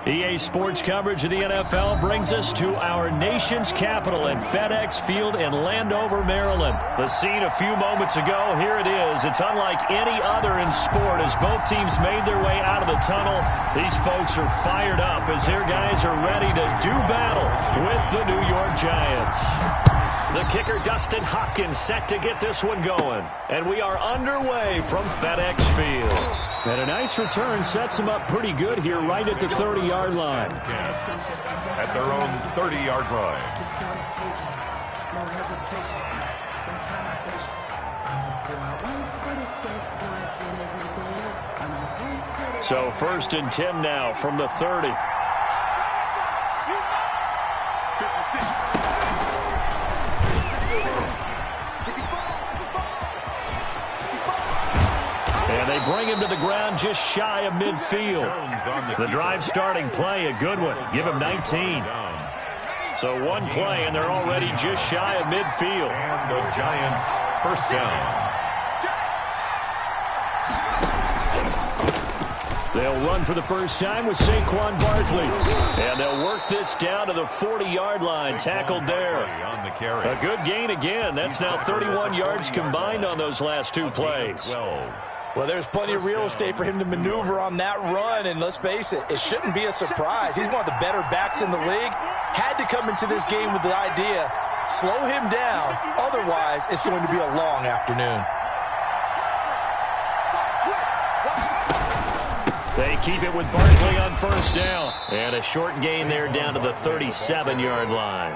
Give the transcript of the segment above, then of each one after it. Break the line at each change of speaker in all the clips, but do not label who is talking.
EA Sports coverage of the NFL brings us to our nation's capital at FedEx Field in Landover, Maryland. The scene a few moments ago, here it is. It's unlike any other in sport as both teams made their way out of the tunnel. These folks are fired up as their guys are ready to do battle with the New York Giants. The kicker, Dustin Hopkins, set to get this one going. And we are underway from FedEx Field. And a nice return sets him up pretty good here right at the 30-yard line.
At their own 30-yard line.
So 1st and 10 now from the 30. And they bring him to the ground just shy of midfield. The drive starting play, a good one. Give him 19. So one play, and they're already just shy of midfield.
And the Giants first down.
They'll run for the first time with Saquon Barkley. And they'll work this down to the 40-yard line. Tackled there. A good gain again. That's now 31 yards combined on those last two plays.
Well, there's plenty of real estate for him to maneuver on that run, and let's face it, it shouldn't be a surprise. He's one of the better backs in the league. Had to come into this game with the idea, slow him down, otherwise it's going to be a long afternoon.
They keep it with Barkley on first down. And a short gain there down to the 37-yard line.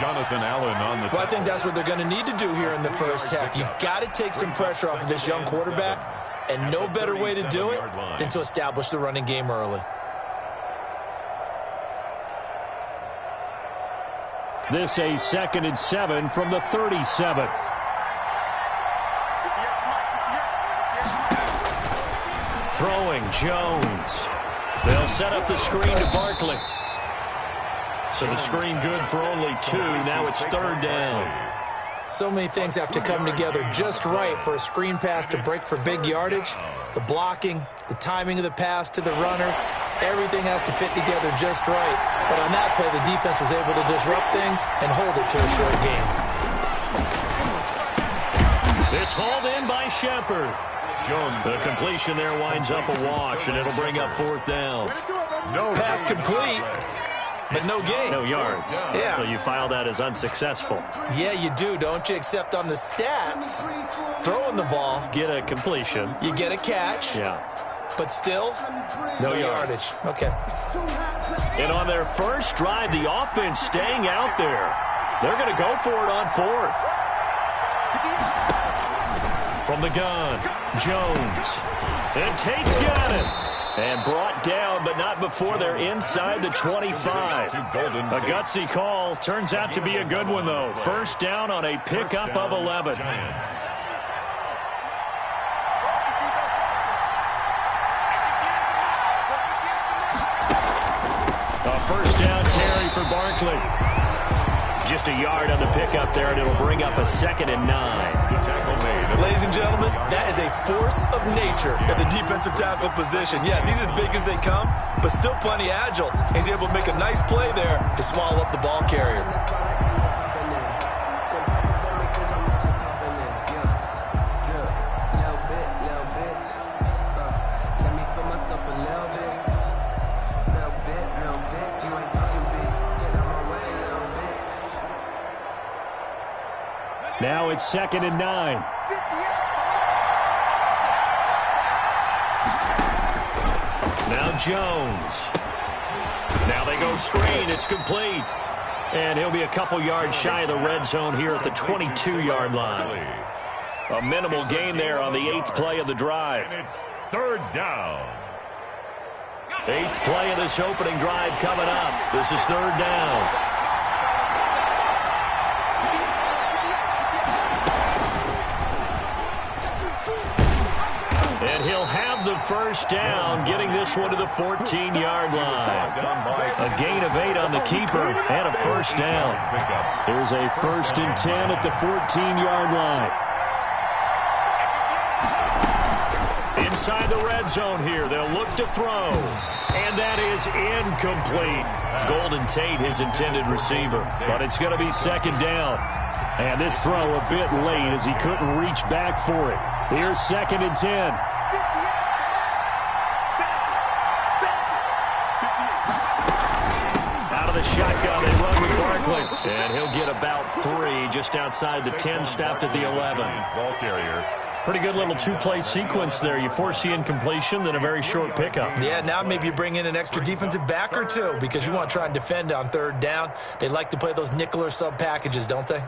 Jonathan Allen on the
Well, I think that's what they're going to need to do here in the first half. You've got to take some pressure off of this young quarterback, and no better way to do it than to establish the running game early.
This a 2nd and 7 from the 37. Throwing Jones. They'll set up the screen to Barkley. So the screen good for only 2. Now it's 3rd down.
So many things have to come together just right for a screen pass to break for big yardage. The blocking, the timing of the pass to the runner, everything has to fit together just right. But on that play, the defense was able to disrupt things and hold it to a short gain.
It's hauled in by Shepard. The completion there winds up a wash, and it'll bring up 4th down.
No pass complete, but no gain.
No yards.
Yeah.
So you file that as unsuccessful.
Yeah, you do, don't you? Except on the stats, throwing the ball.
Get a completion.
You get a catch.
Yeah.
But still, no yardage. Okay.
And on their first drive, the offense staying out there. They're going to go for it on 4th. From the gun, Jones. And Tate's got it. And brought down, but not before they're inside the 25. A gutsy call. Turns out to be a good one, though. First down on a pickup of 11. A first down carry for Barkley. Just a yard on the pickup there, and it'll bring up a 2nd and 9.
Ladies and gentlemen, that is a force of nature at the defensive tackle position. Yes, he's as big as they come, but still plenty agile. He's able to make a nice play there to small up the ball carrier.
Now it's 2nd and 9. Now Jones. Now they go screen. It's complete. And he'll be a couple yards shy of the red zone here at the 22-yard line. A minimal gain there on the 8th play of the drive.
And it's 3rd down.
8th play of this opening drive coming up. This is 3rd down. And he'll have the first down, getting this one to the 14-yard line. A gain of 8 on the keeper and a first down. Here's a 1st and 10 at the 14-yard line. inside the red zone here. They'll look to throw. And that is incomplete. Golden Tate, his intended receiver. But it's going to be second down. And this throw a bit late as he couldn't reach back for it. Here's 2nd and 10. Out of the shotgun, they run with Barkley. And he'll get about 3 just outside the 10, stopped at the 11.
Ball carrier.
Pretty good little two-play sequence there. You force the incompletion, then a very short pickup.
Yeah, now maybe you bring in an extra defensive back or two because you want to try and defend on 3rd down. They like to play those nickel or sub packages, don't they?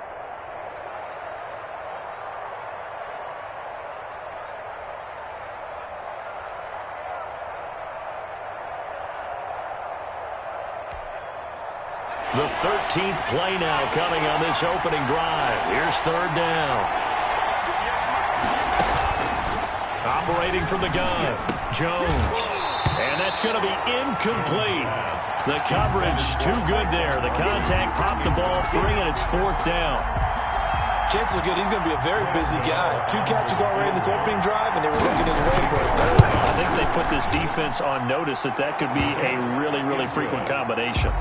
The 13th play now coming on this opening drive. Here's 3rd down. Operating from the gun, Jones. And that's going to be incomplete. The coverage too good there. The contact popped the ball free, and it's 4th down.
Chances are good he's going to be a very busy guy. 2 catches already in this opening drive, and they were looking his way for a 3rd.
I think they put this defense on notice that could be a really, really frequent combination.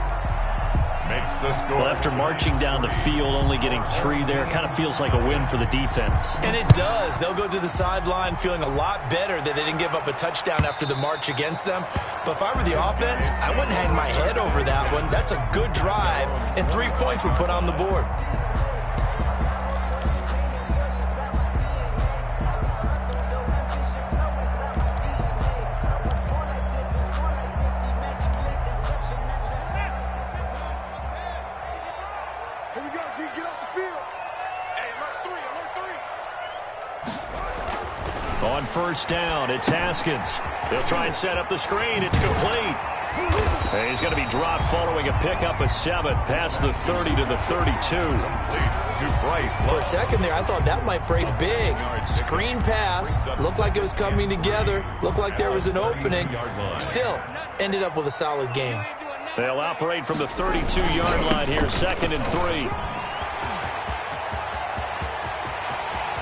Makes the score.
Well, after marching down the field, only getting 3 there, kind of feels like a win for the defense.
And it does. They'll go to the sideline feeling a lot better that they didn't give up a touchdown after the march against them. But if I were the offense, I wouldn't hang my head over that one. That's a good drive, and 3 points were put on the board.
On 1st down, it's Haskins. They'll try and set up the screen. It's complete. And he's going to be dropped following a pickup of 7 past the 30 to the 32.
For a second there, I thought that might break big. Screen pass. Looked like it was coming together. Looked like there was an opening. Still, ended up with a solid game.
They'll operate from the 32-yard line here, 2nd and 3.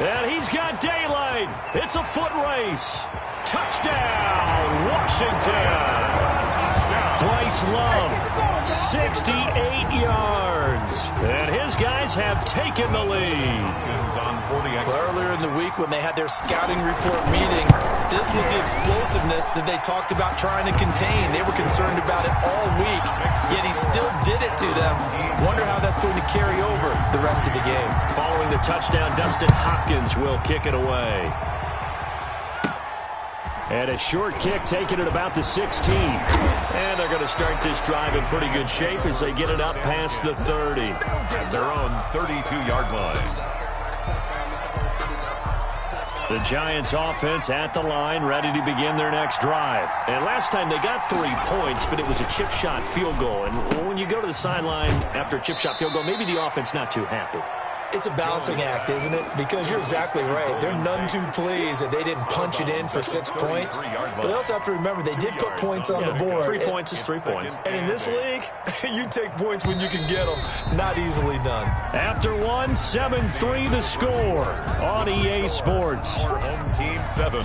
And he's got daylight. It's a foot race. Touchdown, Washington. Bryce Love, 68 yards. And his guys have taken the lead.
Well, earlier in the week when they had their scouting report meeting, this was the explosiveness that they talked about trying to contain. They were concerned about it all week, yet he still did it to them. Wonder how that's going to carry over the rest of the game.
Following the touchdown, Dustin Hopkins will kick it away. And a short kick taken at about the 16. And they're going to start this drive in pretty good shape as they get it up past the 30.
At their own 32-yard line.
The Giants offense at the line, ready to begin their next drive. And last time they got 3 points, but it was a chip shot field goal. And when you go to the sideline after a chip shot field goal, maybe the offense not too happy.
It's a balancing act, isn't it? Because you're exactly right. They're none too pleased that they didn't punch it in for 6 points. But they also have to remember they did put points on the board.
3 points is 3 points.
And in this league, you take points when you can get them. Not easily done.
After 1, 7-3 the score on EA Sports.
Home team 7,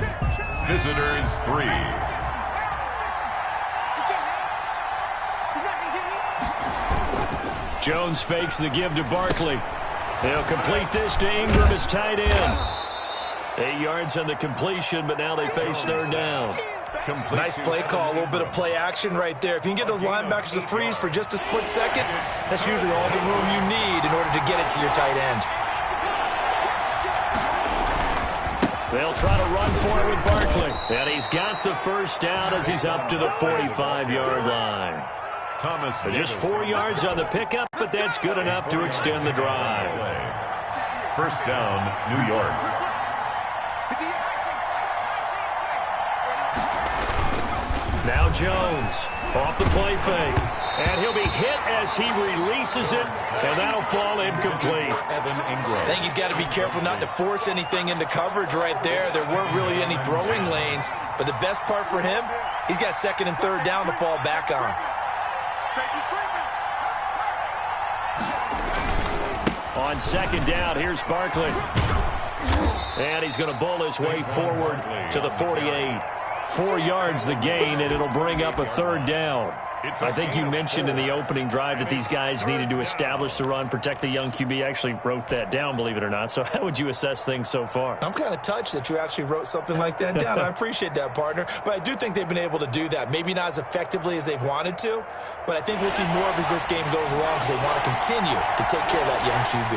visitors 3.
Jones fakes the give to Barkley. He'll complete this to Ingram as tight end. 8 yards on the completion, but now they face 3rd down.
Nice play call, a little bit of play action right there. If you can get those linebackers to freeze for just a split second, that's usually all the room you need in order to get it to your tight end.
They'll try to run for it with Barkley. And he's got the 1st down as he's up to the 45-yard line.
Thomas
Just 4 yards on the pickup, but that's good enough to extend the drive.
1st down, New York.
Now Jones off the play fake. And he'll be hit as he releases it, and that'll fall incomplete.
I think he's got to be careful not to force anything into coverage right there. There weren't really any throwing lanes, but the best part for him, he's got 2nd and 3rd down to fall back on. On 2nd down, here's Barkley.
And he's going to bull his way forward to the 48. 4 yards the gain, and it'll bring up a 3rd down. I think you mentioned in the opening drive that these guys needed to establish the run, protect the young QB. I actually wrote that down, believe it or not. So how would you assess things so far?
I'm kind of touched that you actually wrote something like that down. I appreciate that, partner. But I do think they've been able to do that. Maybe not as effectively as they've wanted to, but I think we'll see more of as this game goes along because they want to continue to take care of that young QB.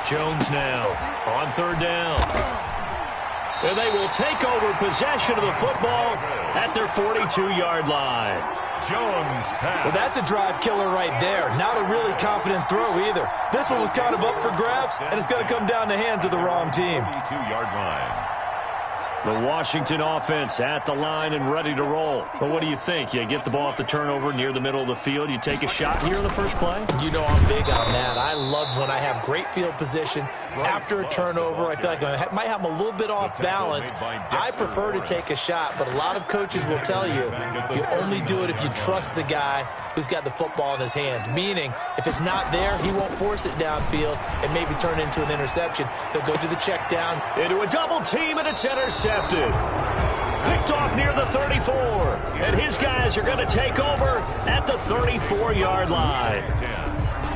Jones now on 3rd down. And they will take over possession of the football at their 42-yard line.
Jones pass.
Well, that's a drive killer right there. Not a really confident throw either. This one was kind of up for grabs, and it's going to come down the hands of the wrong team.
42-yard line.
The Washington offense at the line and ready to roll. But what do you think? You get the ball off the turnover near the middle of the field. You take a shot here in the first play?
You know I'm big on that. I love when I have great field position after a turnover. I feel like I might have them a little bit off balance. I prefer to take a shot, but a lot of coaches will tell you you only do it if you trust the guy who's got the football in his hands. Meaning, if it's not there, he won't force it downfield and maybe turn it into an interception. He'll go to the check down.
Into a double team, and it's intercepted. Picked off near the 34. And his guys are going to take over at the 34-yard line.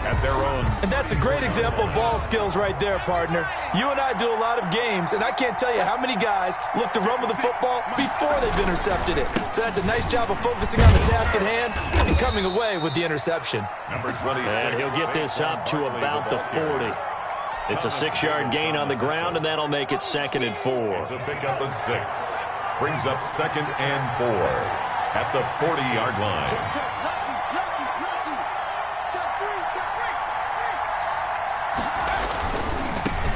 At their own.
And that's a great example of ball skills right there, partner. You and I do a lot of games, and I can't tell you how many guys look to run with the football before they've intercepted it. So that's a nice job of focusing on the task at hand and coming away with the interception.
And
he'll get this up to about the 40. It's a 6-yard gain on the ground, and that'll make it 2nd and 4.
It's a pickup of 6. Brings up 2nd and 4 at the 40-yard line.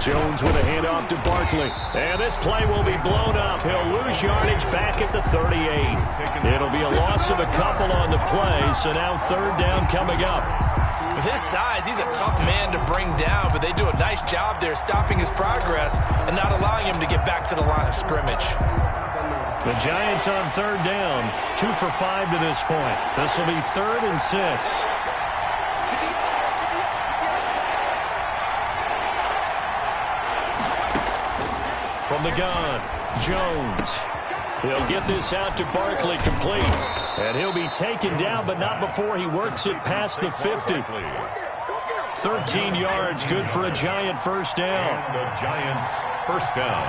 Jones with a handoff to Barkley. And this play will be blown up. He'll lose yardage back at the 38. It'll be a loss of a couple on the play, so now 3rd down coming up.
With his size, he's a tough man to bring down, but they do a nice job there stopping his progress and not allowing him to get back to the line of scrimmage.
The Giants on 3rd down, 2 for 5 to this point. This will be 3rd and 6. From the gun, Jones. He'll get this out to Barkley complete. And he'll be taken down, but not before he works it past the 50. 13 yards, good for a Giant first down.
And the Giants first down.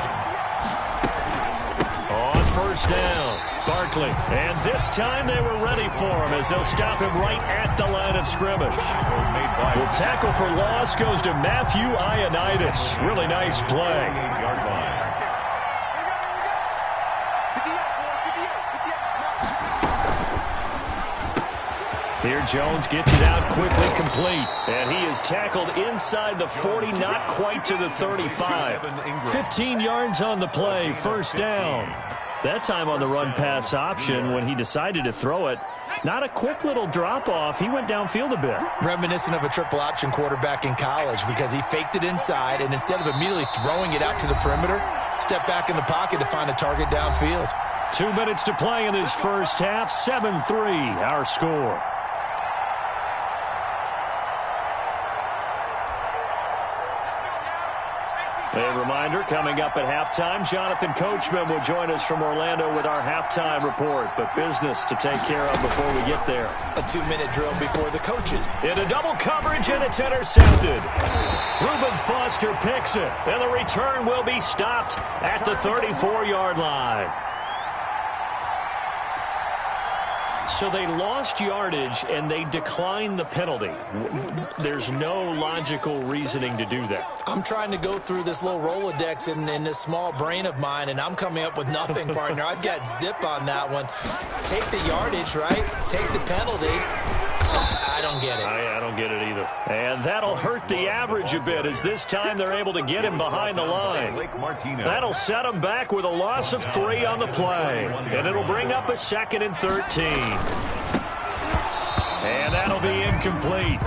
On first down, Barkley. And this time they were ready for him as they'll stop him right at the line of scrimmage. The tackle for loss goes to Matthew Ioannidis. Really nice play.
8-yard line.
Here Jones gets it out quickly, complete. And he is tackled inside the 40, not quite to the 35. 15 yards on the play, first down. That time on the run-pass option when he decided to throw it. Not a quick little drop-off. He went downfield a bit.
Reminiscent of a triple-option quarterback in college because he faked it inside, and instead of immediately throwing it out to the perimeter, stepped back in the pocket to find a target downfield.
2 minutes to play in this first half. 7-3, our score. A reminder, coming up at halftime, Jonathan Coachman will join us from Orlando with our halftime report. But business to take care of before we get there.
A 2-minute drill before the coaches.
In a double coverage, and it's intercepted. Reuben Foster picks it, and the return will be stopped at the 34-yard line. So they lost yardage, and they declined the penalty. There's no logical reasoning to do that.
I'm trying to go through this little Rolodex in this small brain of mine, and I'm coming up with nothing, partner. I've got zip on that one. Take the yardage, right? Take the penalty. I don't get it.
I don't get it either. And that'll hurt the average a bit as this time they're able to get him behind the line. That'll set him back with a loss of 3 on the play. And it'll bring up a 2nd and 13. And that'll be incomplete.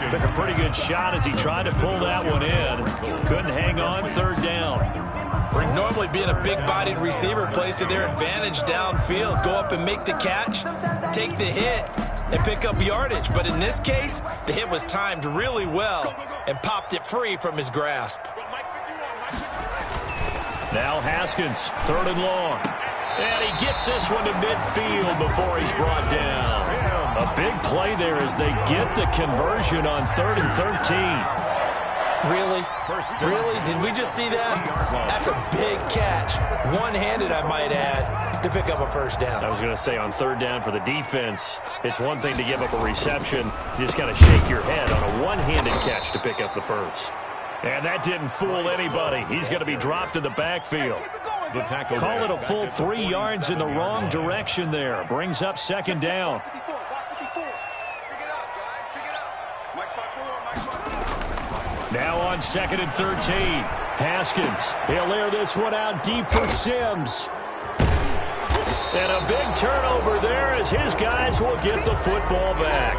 Took a pretty good shot as he tried to pull that one in. Couldn't hang on, 3rd down.
Normally being a big-bodied receiver plays to their advantage downfield. Go up and make the catch, take the hit, and pick up yardage. But in this case, the hit was timed really well and popped it free from his grasp.
Now Haskins, 3rd and long. And he gets this one to midfield before he's brought down. A big play there as they get the conversion on 3rd and 13.
Really? Really? Did we just see that? That's a big catch. One-handed, I might add, to pick up a first down.
I was going to say on 3rd down for the defense, it's one thing to give up a reception. You just got to shake your head on a one-handed catch to pick up the first. And that didn't fool anybody. He's going to be dropped in the backfield.
The tackle
Call
there.
it a full 3 yards in the wrong direction there. Brings up 2nd down. Now on 2nd and 13. Haskins. He'll air this one out deep for Sims. And a big turnover there as his guys will get the football back.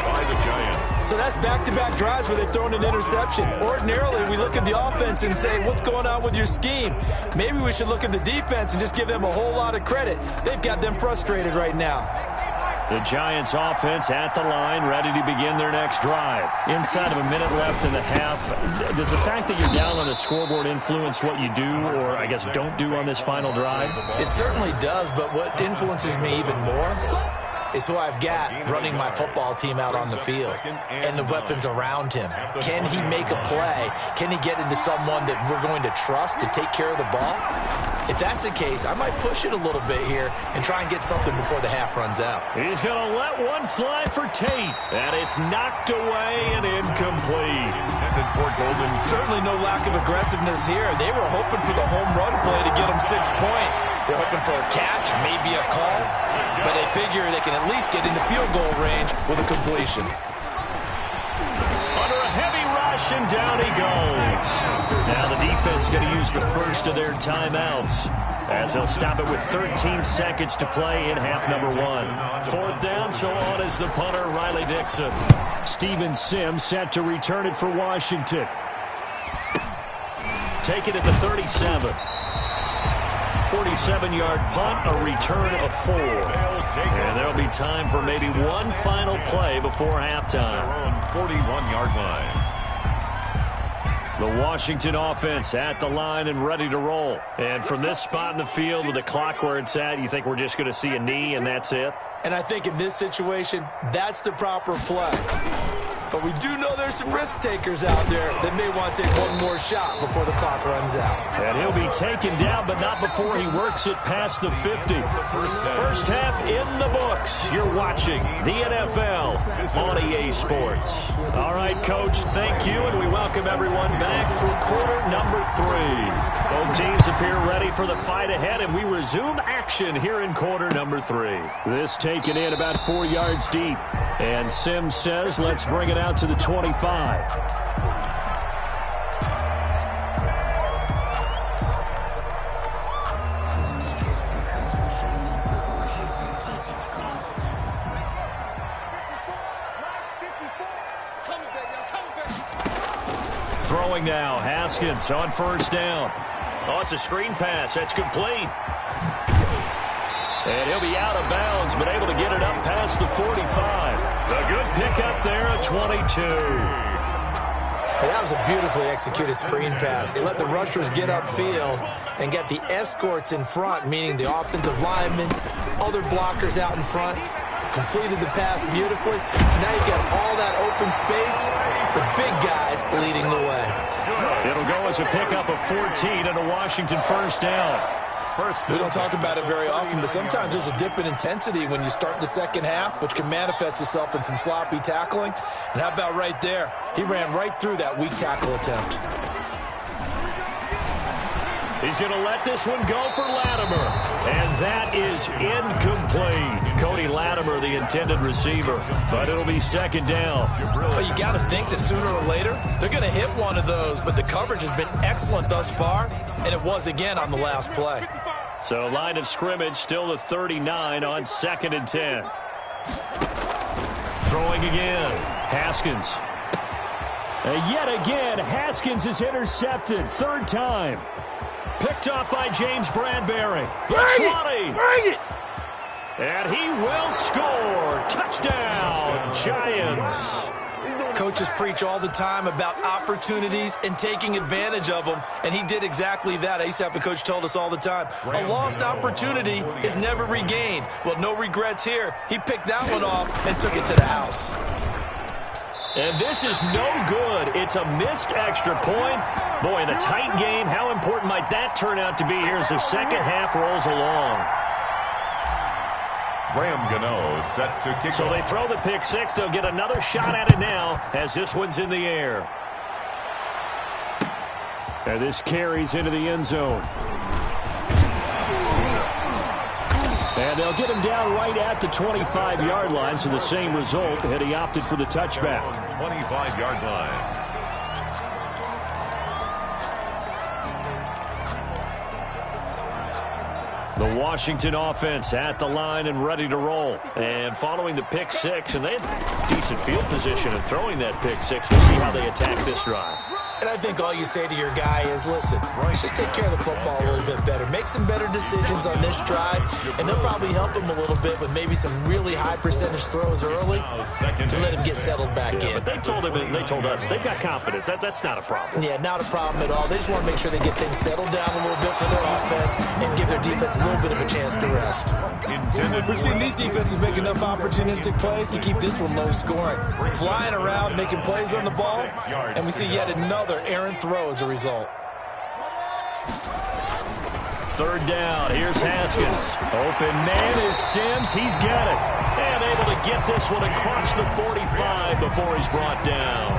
By the Giants.
So that's back-to-back drives where they've thrown an interception. Ordinarily, we look at the offense and say, what's going on with your scheme? Maybe we should look at the defense and just give them a whole lot of credit. They've got them frustrated right now.
The Giants offense at the line, ready to begin their next drive. Inside of a minute left in the half, does the fact that you're down on the scoreboard influence what you do, or I guess don't do on this final drive?
It certainly does, but what influences me even more is who I've got running my football team out on the field and the weapons around him. Can he make a play? Can he get into someone that we're going to trust to take care of the ball? If that's the case, I might push it a little bit here and try and get something before the half runs out.
He's going to let one fly for Tate, and it's knocked away and incomplete.
Intended for Golden.
Certainly no lack of aggressiveness here. They were hoping for the home run play to get them 6 points. They're hoping for a catch, maybe a call, but they figure they can at least get into field goal range with a completion.
Under a heavy rush, and down he goes. Now the defense going to use the first of their timeouts as they'll stop it with 13 seconds to play in half number 1. 4th down, so on is the punter, Riley Dixon. Steven Sims set to return it for Washington. Take it at the 37. 47-yard punt, a return of 4. And there'll be time for maybe one final play before halftime.
On 41-yard line.
The Washington offense at the line and ready to roll. And from this spot in the field with the clock where it's at, you think we're just going to see a knee and that's it?
And I think in this situation, that's the proper play. But we do know there's some risk takers out there that may want to take one more shot before the clock runs out.
And he'll be taken down, but not before he works it past the 50. First half in the books. You're watching the NFL on EA Sports. All right, Coach, thank you, and we welcome everyone back for quarter number 3. Both teams appear ready for the fight ahead, and we resume action here in quarter number 3. This taken in about 4 yards deep. And Sims says, let's bring it out to the 25. Throwing now, Haskins on 1st down. Oh, it's a screen pass. That's complete. And he'll be out of bounds, but able to get it up past the 45. A good pickup there at 22.
Well, that was a beautifully executed screen pass. He let the rushers get upfield and get the escorts in front, meaning the offensive linemen, other blockers out in front. Completed the pass beautifully. So now you've got all that open space. The big guys leading the way.
It'll go as a pickup of 14 and a Washington 1st down.
We don't talk about it very often, but sometimes there's a dip in intensity when you start the second half, which can manifest itself in some sloppy tackling. And how about right there? He ran right through that weak tackle attempt.
He's going to let this one go for Latimer. And that is incomplete. Cody Latimer, the intended receiver. But it'll be 2nd down.
Well, you got to think that sooner or later, they're going to hit one of those. But the coverage has been excellent thus far. And it was again on the last play.
So line of scrimmage still the 39 on 2nd and 10. Throwing again. Haskins. And yet again, Haskins is intercepted. 3rd time. Picked off by James Bradbury. The 20.
Bring it!
And he will score. Touchdown, Giants.
Coaches preach all the time about opportunities and taking advantage of them, and he did exactly that. I used to have a coach told us all the time, a lost opportunity is never regained. Well, no regrets here. He picked that one off and took it to the house.
And this is no good. It's a missed extra point. Boy, in a tight game, how important might that turn out to be here as the second half rolls along?
Graham Gano set to kick
So
off.
they throw the pick six. They'll get another shot at it now as this one's in the air. And this carries into the end zone. And they'll get him down right at the 25-yard line, so the same result had he opted for the touchback.
25-yard line.
The Washington offense at the line and ready to roll. And following the pick six, and they had decent field position in throwing that pick six. We'll see how they attack this drive.
And I think all you say to your guy is, listen, let's just take care of the football a little bit better. Make some better decisions on this drive, and they'll probably help him a little bit with maybe some really high percentage throws early to let him get settled back in.
But they told him, and they told us, they've got confidence. That's not a problem.
Yeah, not a problem at all. They just want to make sure they get things settled down a little bit for their offense and give their defense a little bit of a chance to rest. We've seen these defenses make enough opportunistic plays to keep this one low scoring. Flying around, making plays on the ball, and we see yet another errant throw as a result.
Third down. Here's Haskins. Open man is Sims. He's got it. And able to get this one across the 45 before he's brought down.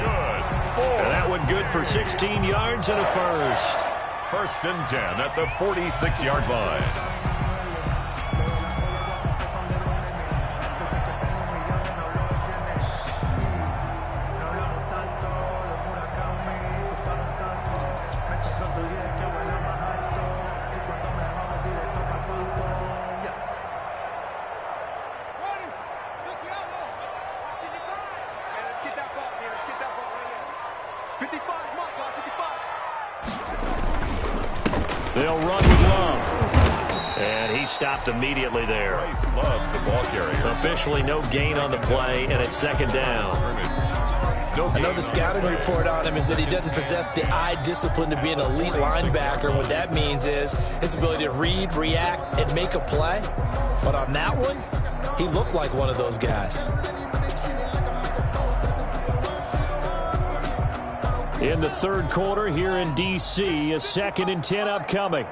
And that one good for 16 yards and a first.
First and 10 at the 46-yard line.
They'll run with Love. And he stopped immediately there.
Love, the ball carrier.
Officially no gain on the play, and it's second down.
I know the scouting report on him is that he doesn't possess the eye discipline to be an elite linebacker. What that means is his ability to read, react, and make a play. But on that one, he looked like one of those guys.
In the third quarter here in D.C., a 2nd and 10 upcoming.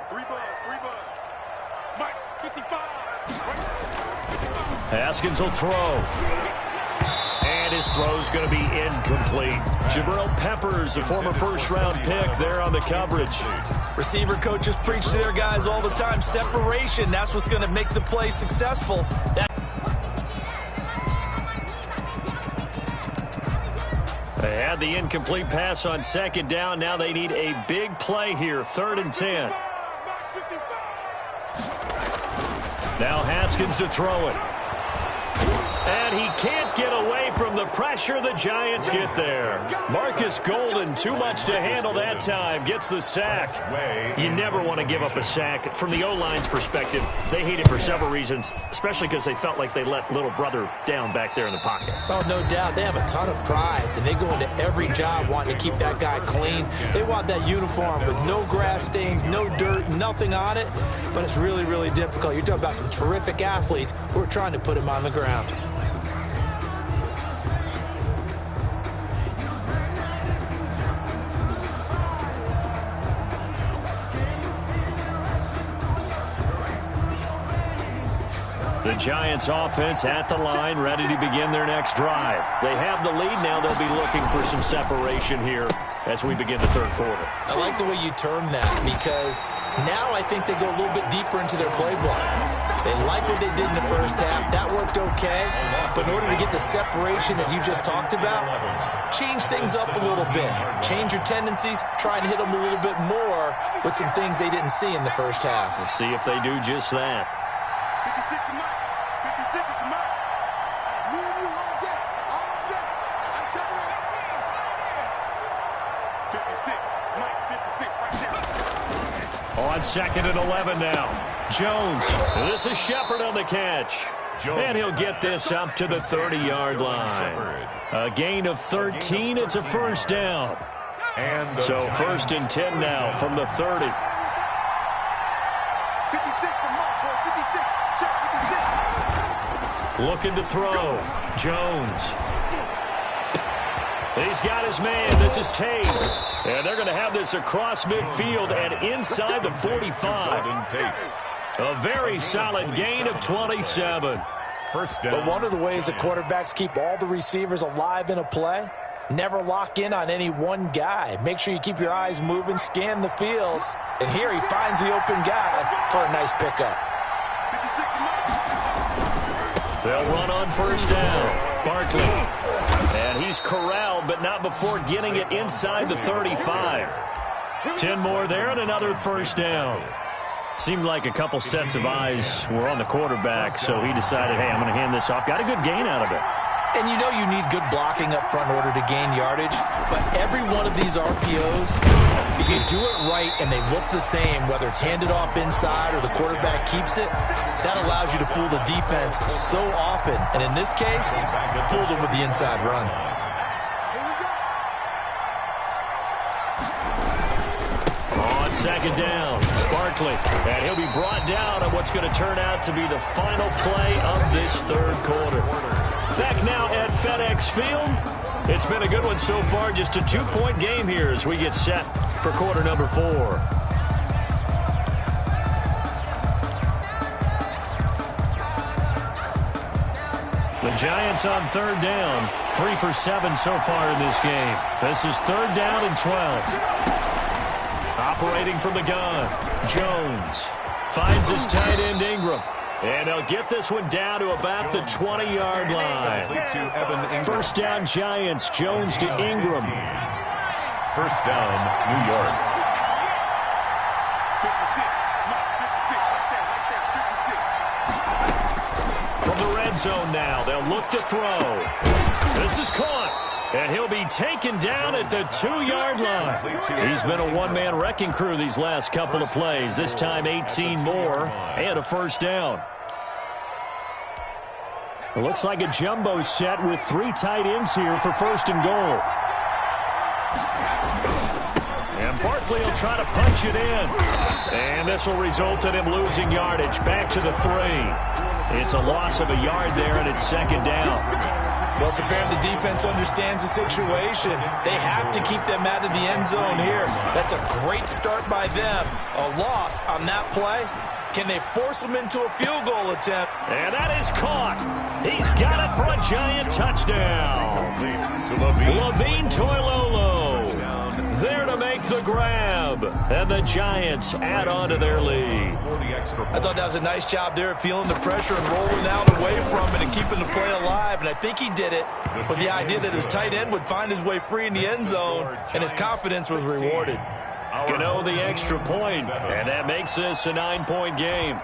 Haskins will throw. And his throw's going to be incomplete. Jabril Peppers, a former first-round pick, there on the coverage.
Receiver coaches preach to their guys all the time. Separation, that's what's going to make the play successful.
They had the incomplete pass on second down. Now they need a big play here. 3rd and 10. Now Haskins to throw it. And he can't get away from the pressure. The Giants get there. Marcus Golden, too much to handle that time. Gets the sack. You never want to give up a sack. From the O-line's perspective, they hate it for several reasons, especially because they felt like they let little brother down back there in the pocket.
Oh, no doubt. They have a ton of pride, and they go into every job wanting to keep that guy clean. They want that uniform with no grass stains, no dirt, nothing on it. But it's really, really difficult. You're talking about some terrific athletes who are trying to put him on the ground.
The Giants offense at the line, ready to begin their next drive. They have the lead now. They'll be looking for some separation here as we begin the third quarter.
I like the way you term that, because now I think they go a little bit deeper into their playbook. They like what they did in the first half. That worked okay. But in order to get the separation that you just talked about, change things up a little bit. Change your tendencies. Try and hit them a little bit more with some things they didn't see in the first half.
We'll see if they do just that.
56 is mine. 56 is mine. Me and you all day. All day. I'm coming on. 56. Mike, 56 right there.
On 2nd and 11 now. Jones. This is Shepard on the catch. And he'll get this up to the 30-yard line. A gain of 13. It's a first down.
And
so 1st and 10 now from the 30.
56 for Marco, 56. Check 56.
Looking to throw. Jones. He's got his man. This is Tate. And they're going to have this across midfield and inside the 45. A very solid gain of 27.
First down.
But one of the ways that quarterbacks keep all the receivers alive in a play, never lock in on any one guy. Make sure you keep your eyes moving, scan the field. And here he finds the open guy for a nice pickup.
They'll run on first down. Barkley. And he's corralled, but not before getting it inside the 35. 10 more there and another first down. Seemed like a couple sets of eyes were on the quarterback, so he decided, hey, I'm going to hand this off. Got a good gain out of it.
And you know you need good blocking up front in order to gain yardage, but every one of these RPOs, if you do it right and they look the same, whether it's handed off inside or the quarterback keeps it, that allows you to fool the defense so often. And in this case, fooled them with the inside run.
On second down, Barkley. And he'll be brought down on what's going to turn out to be the final play of this third quarter. Back now at FedEx Field. It's been a good one so far. Just a 2-point game here as we get set for quarter number 4. The Giants on third down. 3 for 7 so far in this game. This is third down and 12. Operating from the gun, Jones finds his tight end Ingram. And they'll get this one down to about the 20-yard line. First down Giants, Jones to Ingram.
First down, New York.
56, 56, right there, 56.
From the red zone now, they'll look to throw. This is caught. And he'll be taken down at the 2-yard line. He's been a one-man wrecking crew these last couple of plays. This time 18 more and a first down. It looks like a jumbo set with 3 tight ends here for first and goal. And Barkley will try to punch it in. And this will result in him losing yardage back to the 3. It's a loss of a yard there, and it's second down.
Well, it's apparent the defense understands the situation. They have to keep them out of the end zone here. That's a great start by them. A loss on that play. Can they force them into a field goal attempt?
And that is caught. He's got it for a Giant touchdown. Levine Toilolo there to make the grab. And the Giants add on to their lead.
I thought that was a nice job there of feeling the pressure and rolling out away from it and keeping the play alive. And I think he did it with the idea that his tight end would find his way free in the end zone, and his confidence was rewarded.
Gano the extra point, and that makes this a 9-point game.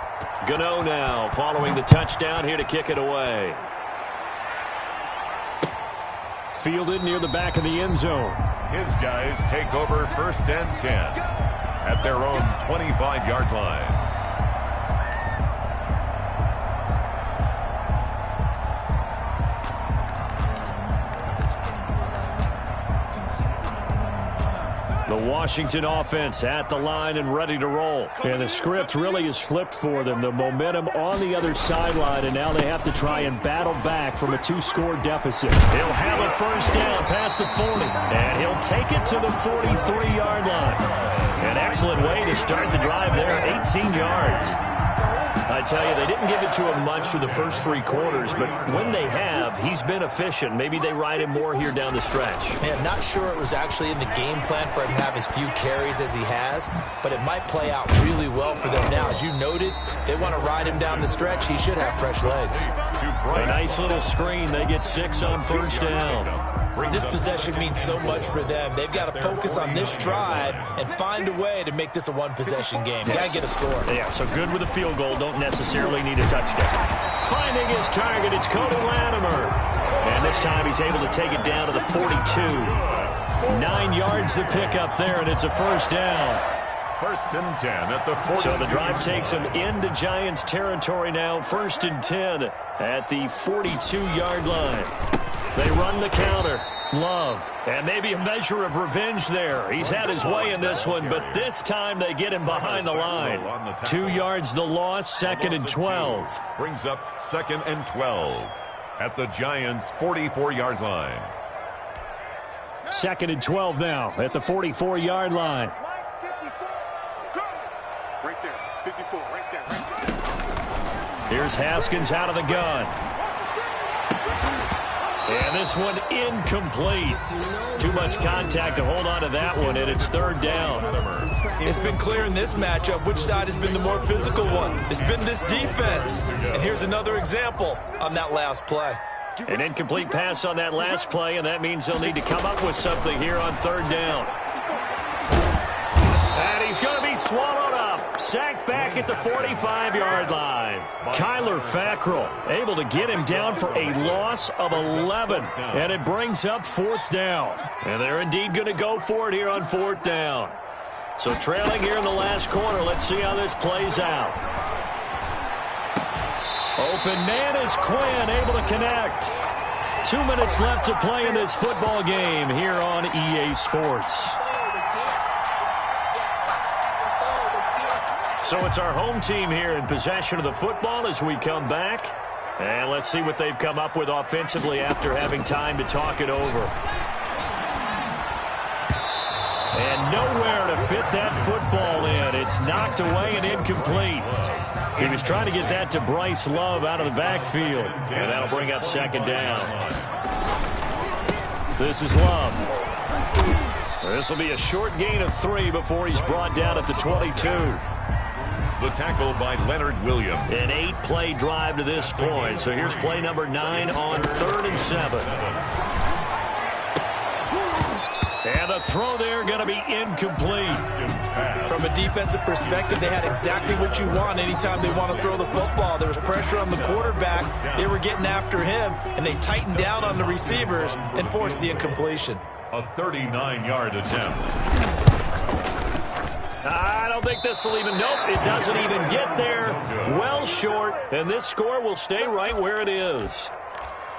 Gano now following the touchdown here to kick it away. Fielded near the back of the end zone.
His guys take over first and 10 at their own 25-yard line.
The Washington offense at the line and ready to roll. And the script really is flipped for them. The momentum on the other sideline, and now they have to try and battle back from a 2-score deficit. He'll have a first down past the 40, and he'll take it to the 43-yard line. An excellent way to start the drive there, 18 yards. I tell you, they didn't give it to him much for the first 3 quarters, but when they have, he's been efficient. Maybe they ride him more here down the stretch.
Man, not sure it was actually in the game plan for him to have as few carries as he has, but it might play out really well for them now. As you noted, they want to ride him down the stretch. He should have fresh legs.
A nice little screen. They get 6 on first down.
This possession means so much for them. They've got to focus on this drive and find a way to make this a one-possession game. Got to get a score.
Yeah, so good with a field goal. Don't necessarily need a touchdown. Finding his target, it's Cody Latimer. And this time he's able to take it down to the 42. 9 yards to pick up there, and it's a first down.
First and 10 at the 40.
So the drive takes him into Giants territory now. First and 10 at the 42-yard line. They run the counter. Love. And maybe a measure of revenge there. He's had his way in this one, but this time they get him behind the line. 2 yards the loss, second and 12.
Brings up second and 12 at the Giants' 44-yard line.
Second and 12 now at the 44-yard line.
Right there, 54, right there.
Here's Haskins out of the gun. And this one incomplete. Too much contact to hold on to that one, and it's third down.
It's been clear in this matchup which side has been the more physical one. It's been this defense. And here's another example on that last play.
An incomplete pass on that last play, and that means they'll need to come up with something here on third down. And he's going to be swallowed up. Sacked back at the 45-yard line. Kyler Fackrell able to get him down for a loss of 11. And it brings up fourth down. And they're indeed going to go for it here on fourth down. So trailing here in the last quarter. Let's see how this plays out. Open man is Quinn, able to connect. 2 minutes left to play in this football game here on EA Sports. So it's our home team here in possession of the football as we come back. And let's see what they've come up with offensively after having time to talk it over. And nowhere to fit that football in. It's knocked away and incomplete. He was trying to get that to Bryce Love out of the backfield. And that'll bring up second down. This is Love. This will be a short gain of 3 before he's brought down at the 22.
The tackle by Leonard Williams.
An 8-play drive to this point. So here's play number 9 on 3rd and 7. And the throw there going to be incomplete.
From a defensive perspective, they had exactly what you want anytime they want to throw the football. There was pressure on the quarterback. They were getting after him, and they tightened down on the receivers and forced the incompletion.
A 39-yard attempt.
I don't think this will even, nope, it doesn't even get there. Well short, and this score will stay right where it is.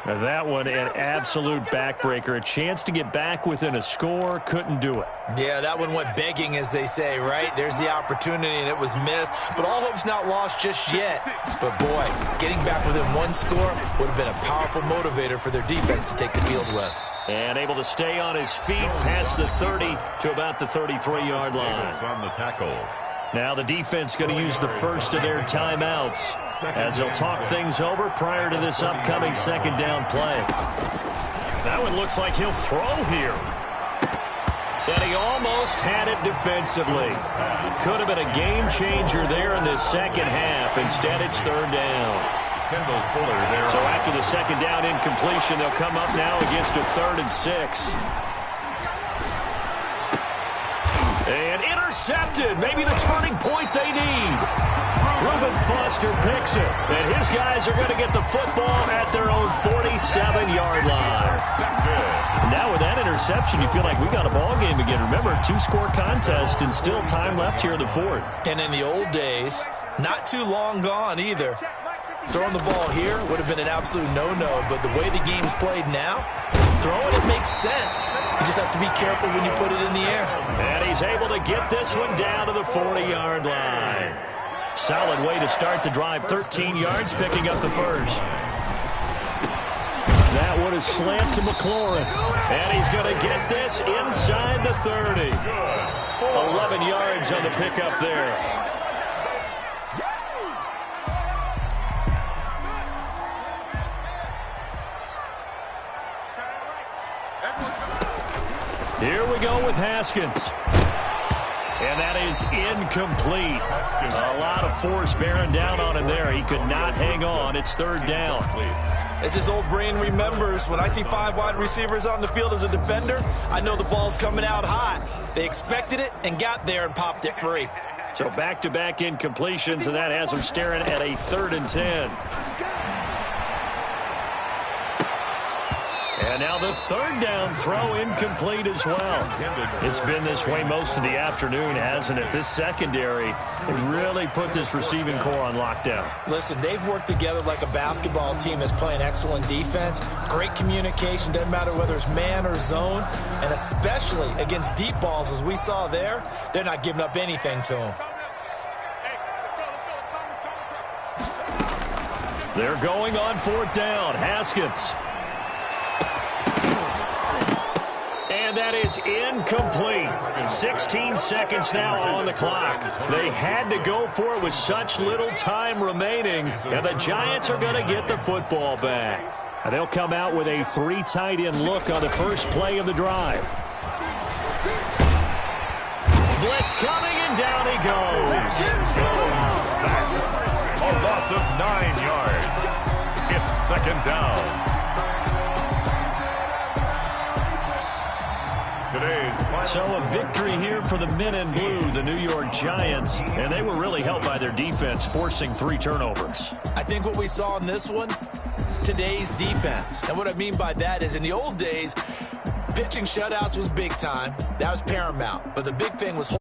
Now that one, an absolute backbreaker. A chance to get back within a score, couldn't do it.
Yeah, that one went begging, as they say, right? There's the opportunity, and it was missed. But all hope's not lost just yet. But, boy, getting back within one score would have been a powerful motivator for their defense to take the field with.
And able to stay on his feet past the 30 to about the 33-yard line.
On the tackle.
Now the defense going to use the first of their timeouts as they'll talk things over prior to this upcoming second down play. That one looks like he'll throw here. And he almost had it defensively. Could have been a game changer there in this second half. Instead, it's third down. So after the second down incompletion, they'll come up now against a 3rd and 6. And intercepted. Maybe the turning point they need. Reuben Foster picks it. And his guys are going to get the football at their own 47-yard line. Now with that interception, you feel like we got a ball game again. Remember, 2-score contest and still time left here in the 4th.
And in the old days, not too long gone either. Throwing the ball here would have been an absolute no-no, but the way the game's played now, throwing it makes sense. You just have to be careful when you put it in the air.
And he's able to get this one down to the 40-yard line. Solid way to start the drive. 13 yards, picking up the first. That one is slant to McLaurin. And he's going to get this inside the 30. 11 yards on the pickup there. Here we go with Haskins. And that is incomplete. A lot of force bearing down on him there. He could not hang on. It's third down.
As his old brain remembers, when I see 5 wide receivers on the field as a defender, I know the ball's coming out hot. They expected it and got there and popped it free.
So back-to-back incompletions, and that has him staring at a 3rd and 10. And now the third down throw incomplete as well. It's been this way most of the afternoon, hasn't it? This secondary really put this receiving core on lockdown.
Listen, they've worked together like a basketball team that's playing excellent defense. Great communication, doesn't matter whether it's man or zone. And especially against deep balls, as we saw there, they're not giving up anything to them.
They're going on fourth down. Haskins. And that is incomplete. 16 seconds now on the clock. They had to go for it with such little time remaining. And the Giants are going to get the football back. And they'll come out with a 3 tight end look on the first play of the drive. Blitz coming, and down he goes.
Sacked. A loss of 9 yards. It's second down.
So a victory here for the men in blue, the New York Giants, and they were really helped by their defense, forcing 3 turnovers.
I think what we saw in this one, today's defense. And what I mean by that is in the old days, pitching shutouts was big time. That was paramount. But the big thing was